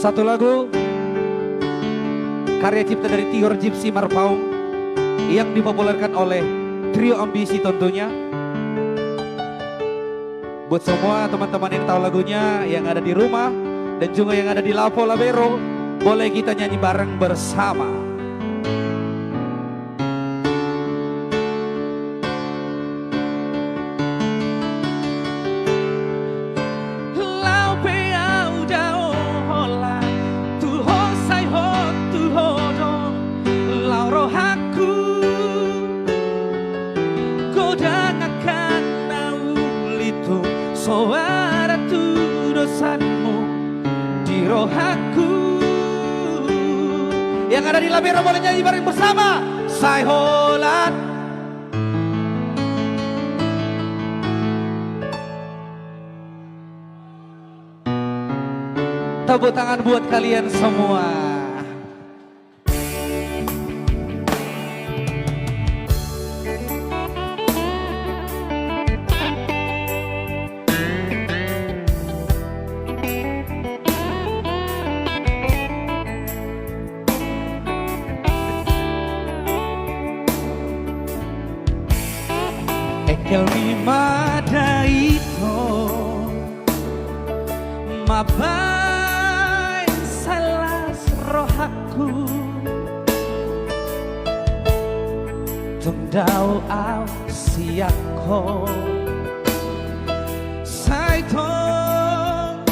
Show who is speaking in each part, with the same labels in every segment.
Speaker 1: Satu lagu karya cipta dari Tior Gypsy Marpaung yang dipopulerkan oleh Trio Ambisi tentunya. Buat semua teman-teman yang tahu lagunya, yang ada di rumah dan juga yang ada di Lapo Labero, boleh kita nyanyi bareng bersama.
Speaker 2: Soara tu dosanmu di rohaku.
Speaker 1: Yang ada di Labero boleh nyanyi bareng bersama. Sai holat. Tepuk tangan buat kalian semua.
Speaker 2: Ekel mi madaito mabai salas rohaku tundau au siako saitong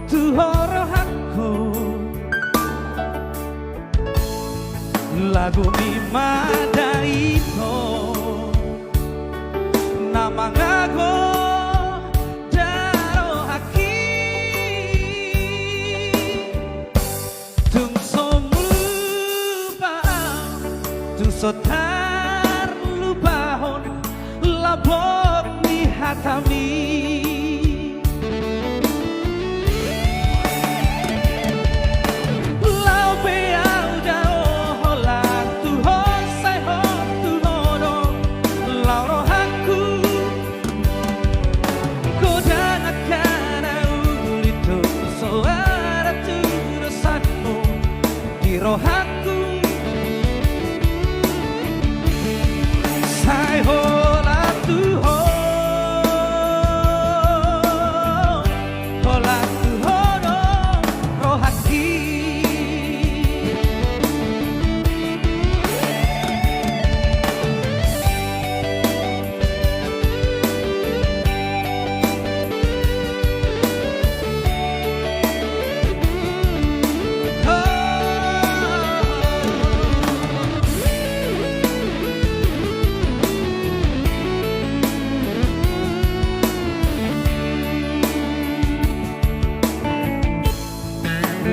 Speaker 2: tuho rohaku lagu mi madaito nama ngago daro haki tung somlupa tung sotar lupahon labok ni hatami rohaku sai hola tu ho hola tu ho no rohaki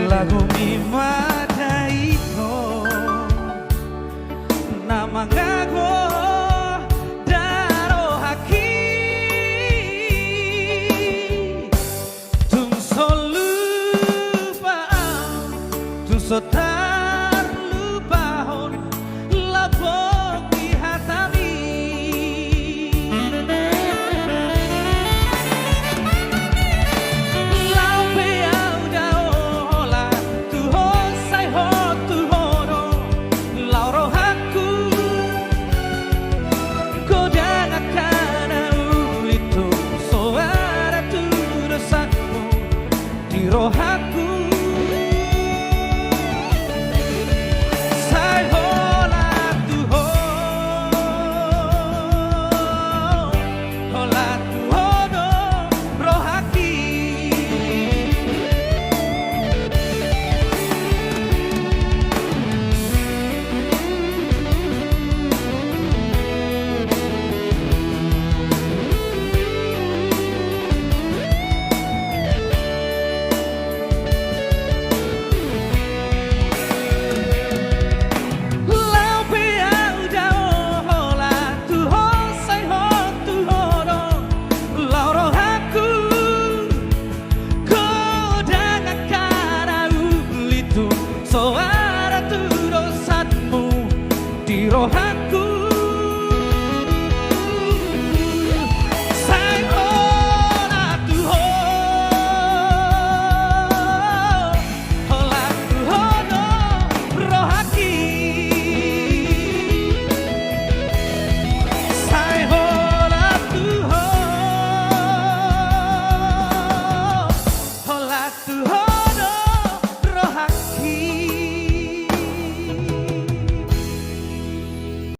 Speaker 2: lagu mi madaito nama ngago daro haki tung solupa tung sotar lupahon labok di hatami roha